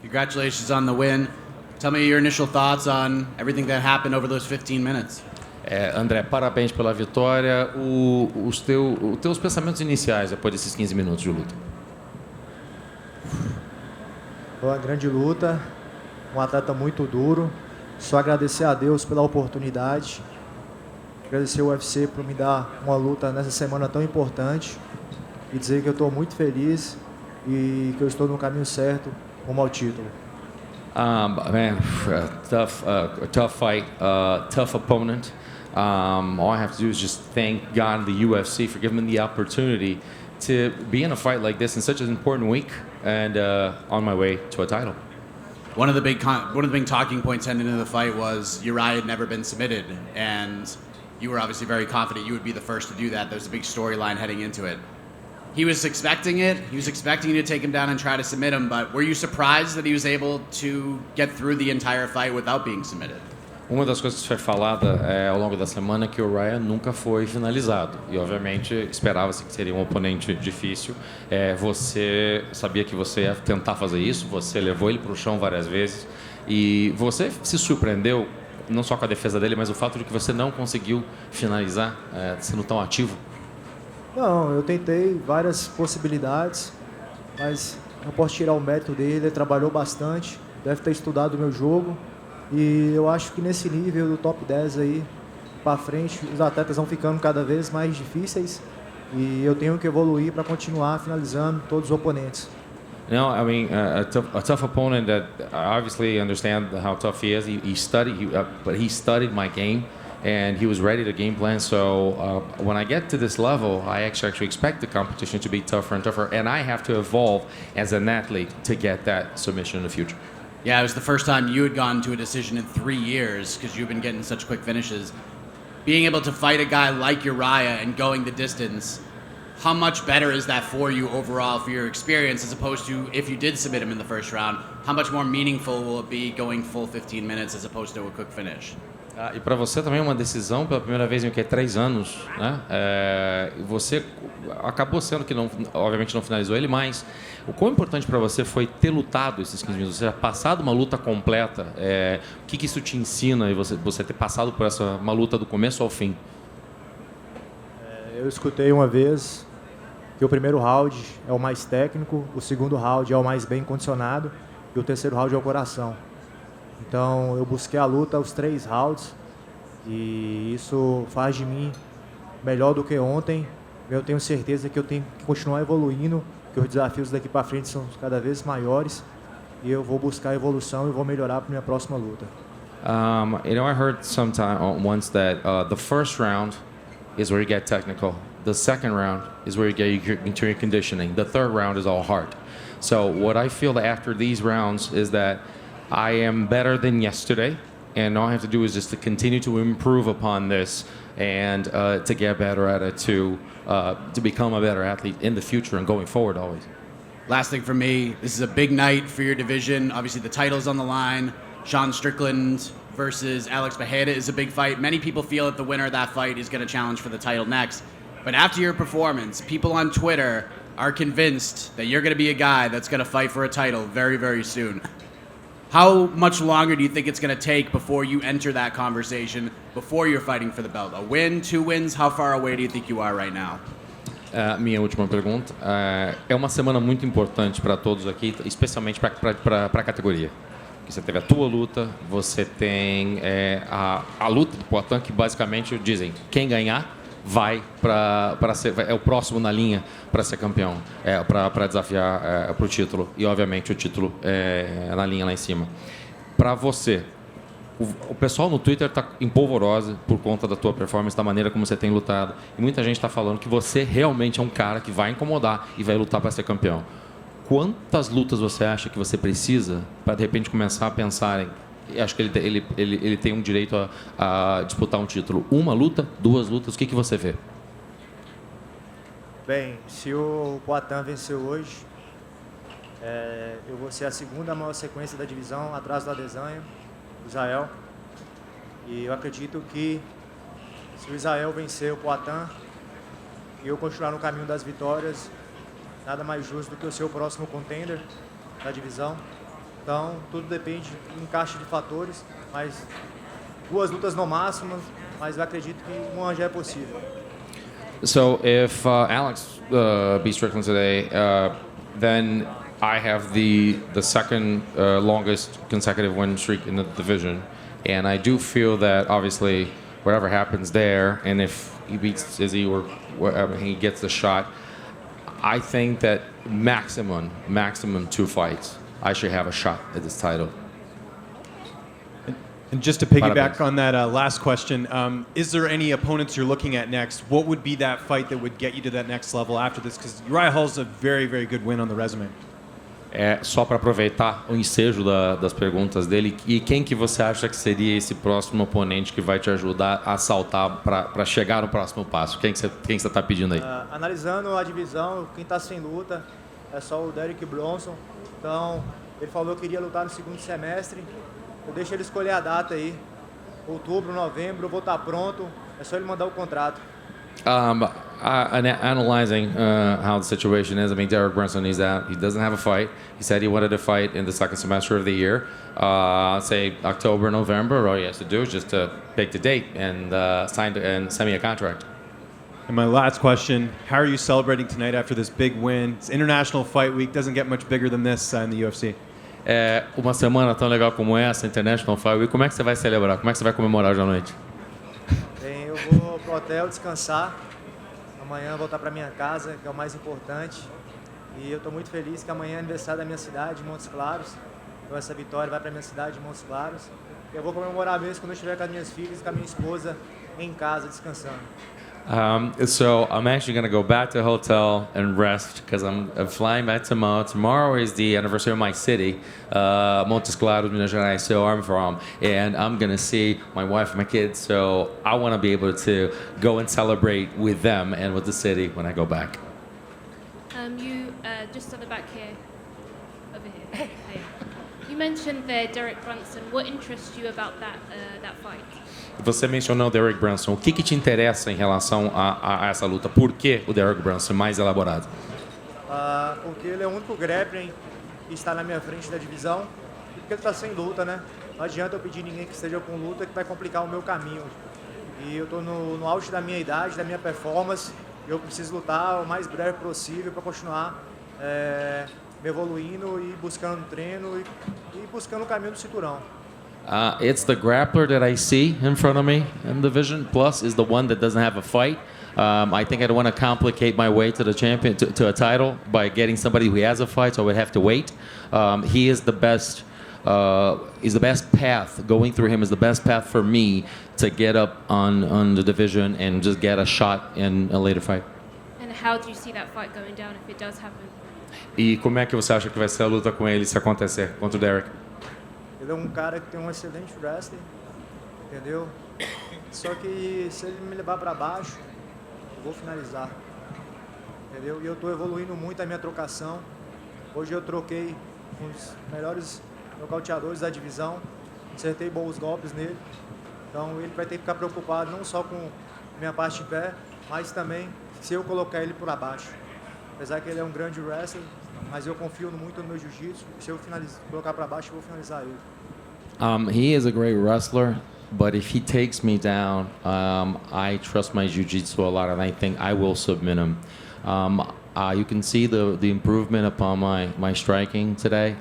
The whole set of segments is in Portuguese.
Congratulations on the win. Tell me your initial thoughts on everything that happened over those 15 minutes. André, parabéns pela vitória. Os teus pensamentos iniciais depois desses 15 minutos de luta. Foi uma grande luta, um atleta muito duro. Só agradecer a Deus pela oportunidade. Agradecer ao UFC por me dar uma luta nessa semana tão importante. E dizer que eu estou muito feliz e que eu estou no caminho certo rumo ao título. Tough fight, tough opponent. All I have to do is just thank God and the UFC for giving me the opportunity to be in a fight like this in such an important week and on my way to a title. One of the big talking points heading into the fight was Uriah had never been submitted, and you were obviously very confident you would be the first to do that. There was a big storyline heading into it. He was expecting it. He was expecting you to take him down and try to submit him, but were you surprised that he was able to get through the entire fight without being submitted? Uma das coisas que foi falada ao longo da semana é que o Uriah nunca foi finalizado. E, obviamente, esperava-se que seria um oponente difícil. Você sabia que você ia tentar fazer isso, você levou ele para o chão várias vezes. E você se surpreendeu, não só com a defesa dele, mas o fato de que você não conseguiu finalizar, sendo tão ativo? Não, eu tentei várias possibilidades, mas não posso tirar o mérito dele. Ele trabalhou bastante, deve ter estudado o meu jogo. E eu acho que nesse nível do top 10 aí, para frente, os atletas vão ficando cada vez mais difíceis e eu tenho que evoluir para continuar finalizando todos os oponentes. No, I mean, a tough opponent that I obviously understand how tough he is. But he studied my game and he was ready to game plan. So when I get to this level, I actually expect the competition to be tougher and tougher, and I have to evolve as an athlete to get that submission in the future. Yeah, it was the first time you had gone to a decision in 3 years because you've been getting such quick finishes. Being able to fight a guy like Uriah and going the distance, how much better is that for you overall for your experience as opposed to if you did submit him in the first round? How much more meaningful will it be going full 15 minutes as opposed to a quick finish? E para você também uma decisão pela primeira vez em 3 anos, né? Você acabou sendo que não, obviamente não finalizou ele, mas o quão importante para você foi ter lutado esses 15 minutos, você ter passado uma luta completa? O que isso te ensina e você ter passado por uma luta do começo ao fim? Eu escutei uma vez que o primeiro round é o mais técnico, o segundo round é o mais bem condicionado e o terceiro round é o coração. Então eu busquei a luta os 3 rounds e isso faz de mim melhor do que ontem. Eu tenho certeza que eu tenho que continuar evoluindo, que os desafios daqui para frente são cada vez maiores e eu vou buscar evolução e vou melhorar para minha próxima luta. I heard once that the first round is where you get technical. The second round is where you get into your conditioning. The third round is all heart. So what I feel that after these rounds is that I am better than yesterday, and all I have to do is just to continue to improve upon this and to get better at it, to become a better athlete in the future and going forward always. Last thing for me, this is a big night for your division. Obviously, the title's on the line. Sean Strickland versus Alex Bejeda is a big fight. Many people feel that the winner of that fight is going to challenge for the title next. But after your performance, people on Twitter are convinced that you're going to be a guy that's going to fight for a title very, very soon. How much longer do you think it's going to take before you enter that conversation, before you're fighting for the belt? A win, 2 wins? How far away do you think you are right now? Minha última pergunta. É uma semana muito importante para todos aqui, especialmente para a categoria. Você teve a tua luta, você tem a luta do Poatan, que basicamente dizem quem ganhar vai para ser é o próximo na linha para ser campeão, para desafiar para o título, e obviamente o título é na linha lá em cima. Para você, o pessoal no Twitter está em polvorosa por conta da tua performance, da maneira como você tem lutado, e muita gente está falando que você realmente é um cara que vai incomodar e vai lutar para ser campeão. Quantas lutas você acha que você precisa para de repente começar a pensar em acho que ele tem um direito a disputar um título? 1 luta, 2 lutas, o que você vê? Bem, se o Poatan venceu hoje, eu vou ser a segunda maior sequência da divisão, atrás do Adesanya, Israel. E eu acredito que se o Israel vencer o Poatan e eu continuar no caminho das vitórias, nada mais justo do que eu ser o próximo contender da divisão. Então, tudo depende de encaixe de fatores, mas 2 lutas no máximo, mas eu acredito que uma já é possível. So if Alex beats Strickland today, then I have the second longest consecutive win streak in the division, and I do feel that obviously whatever happens there, and if he beats Izzy or whatever, he gets the shot, I think that maximum 2 fights, I should have a shot at this title. And just to piggyback Parabéns. on that last question, is there any opponents you're looking at next? What would be that fight that would get you to that next level after this? Because Uriah Hall's a very, very good win on the resume. Só para aproveitar o ensejo das perguntas dele, e quem que você acha que seria esse próximo oponente que vai te ajudar a saltar para chegar no próximo passo? Quem que você está pedindo aí? Analisando a divisão, quem está sem luta é só o Brunson. Então, ele falou que iria lutar no segundo semestre. Eu deixo ele escolher a data aí. Outubro, novembro, eu vou estar pronto. É só ele mandar o contrato. Analyzing how the situation is, I mean, Derek Brunson, he doesn't have a fight. He said he wanted to fight in the second semester of the year. Say October, November. All he has to do is just to pick the date and send me a contract. And my last question, how are you celebrating tonight after this big win? It's International Fight Week, doesn't get much bigger than this in the UFC. Uma semana tão legal como essa, International Fight Week, como é que você vai celebrar? Como é que você vai comemorar hoje à noite? Bem, eu vou pro hotel descansar. Amanhã eu vou voltar para minha casa, que é o mais importante. E eu estou muito feliz que amanhã é aniversário da minha cidade, Montes Claros. Então essa vitória vai para minha cidade, Montes Claros. Eu vou comemorar mesmo quando eu estiver com as minhas filhas e com a minha esposa em casa descansando. So I'm actually going to go back to the hotel and rest because I'm flying back tomorrow. Tomorrow is the anniversary of my city, Montes Claros, Minas Gerais, so I'm from. And I'm going to see my wife and my kids, so I want to be able to go and celebrate with them and with the city when I go back. You just on the back here, over here. Hey. You mentioned there Derek Brunson. What interests you about that fight? Você mencionou o Derek Brunson. O que te interessa em relação a essa luta? Por que o Derek Brunson mais elaborado? Porque ele é o único grappling que está na minha frente da divisão e porque ele está sem luta, né? Não adianta eu pedir ninguém que esteja com luta que vai complicar o meu caminho. E eu estou no auge da minha idade, da minha performance, e eu preciso lutar o mais breve possível para continuar me evoluindo e buscando treino e buscando o caminho do cinturão. It's the grappler that I see in front of me in the division, plus is the one that doesn't have a fight. I think I don't want to complicate my way to the champion, to a title by getting somebody who has a fight, so I would have to wait. He is the best path. Going through him is the best path for me to get up on the division and just get a shot in a later fight. And how do you see that fight going down if it does happen? E como é que você acha que vai ser a luta com ele se acontecer contra o Derek? Ele é um cara que tem um excelente wrestling, entendeu? Só que se ele me levar para baixo, eu vou finalizar, entendeu? E eu estou evoluindo muito a minha trocação. Hoje eu troquei com os melhores nocauteadores da divisão, acertei bons golpes nele. Então ele vai ter que ficar preocupado não só com minha parte de pé, mas também se eu colocar ele para baixo. Apesar que ele é um grande wrestler, mas eu confio muito no meu jiu-jitsu. Se eu colocar para baixo, eu vou finalizar ele. He is a great wrestler, but if he takes me down, I trust my jiu-jitsu a lot, and I think I will submit him. You can see the improvement upon my striking today.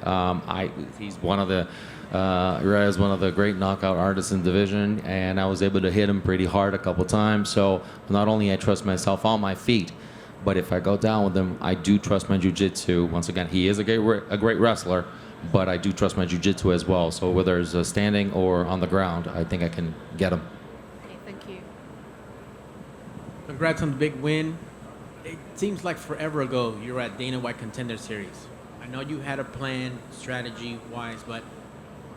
He's one of the Uriah is one of the great knockout artists in the division, and I was able to hit him pretty hard a couple times. So not only I trust myself on my feet, but if I go down with him, I do trust my jiu-jitsu. Once again, he is a great wrestler, but I do trust my jiu-jitsu as well. So whether it's standing or on the ground, I think I can get him. Okay, thank you. Congrats on the big win. It seems like forever ago you were at Dana White Contender Series. I know you had a plan, strategy-wise, but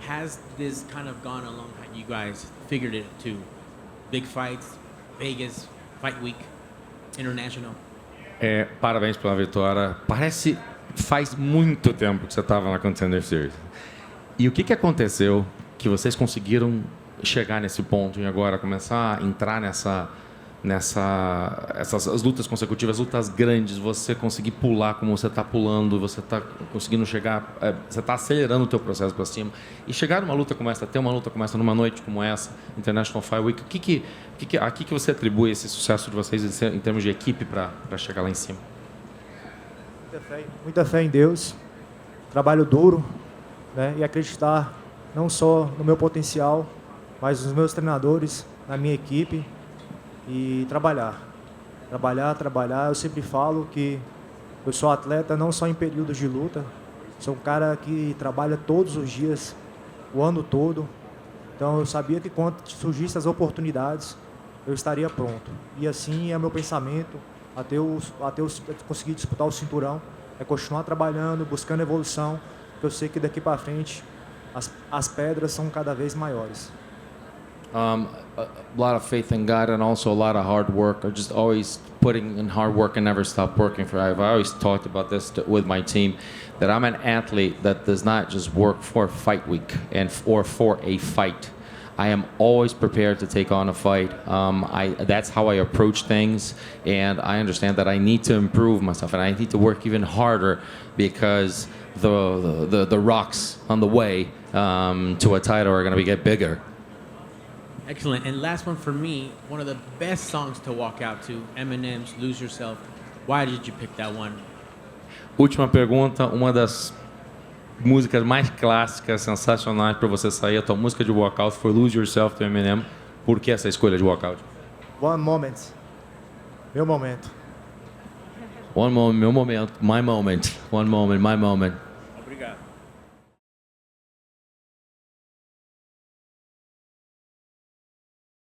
has this kind of gone along how you guys figured it to big fights, Vegas, Fight Week, International? Parabéns pela vitória. Faz muito tempo que você estava na Contender Series. E o que aconteceu que vocês conseguiram chegar nesse ponto e agora começar a entrar as lutas consecutivas, lutas grandes, você conseguir pular como você está pulando, você está conseguindo chegar, você está acelerando o teu processo para cima. E chegar numa luta como essa, ter uma luta como essa, numa noite como essa, International Fight Week, a que você atribui esse sucesso de vocês em termos de equipe para chegar lá em cima? Muita fé em Deus, trabalho duro, né, e acreditar não só no meu potencial, mas nos meus treinadores, na minha equipe, e trabalhar. Eu sempre falo que eu sou atleta não só em períodos de luta, sou um cara que trabalha todos os dias, o ano todo. Então eu sabia que quando surgissem as oportunidades, eu estaria pronto. E assim é meu pensamento, até eu conseguir disputar o cinturão, é continuar trabalhando, buscando evolução, porque eu sei que daqui para frente as pedras são cada vez maiores. A lot of faith in God and also a lot of hard work. I'm just always putting in hard work and never stop working for. I've always talked about this with my team, that I'm an athlete that does not just work for fight week or for a fight. I am always prepared to take on a fight. That's how I approach things, and I understand that I need to improve myself and I need to work even harder because the rocks on the way to a title are going to get bigger. Excellent. And last one for me, one of the best songs to walk out to, Eminem's Lose Yourself. Why did you pick that one? Última pergunta, uma das músicas mais clássicas, sensacionais para você sair, a tua música de walkout foi Lose Yourself do Eminem. Por que essa escolha de walkout? One moment. Meu momento. One moment, meu momento, my moment. One moment, my moment.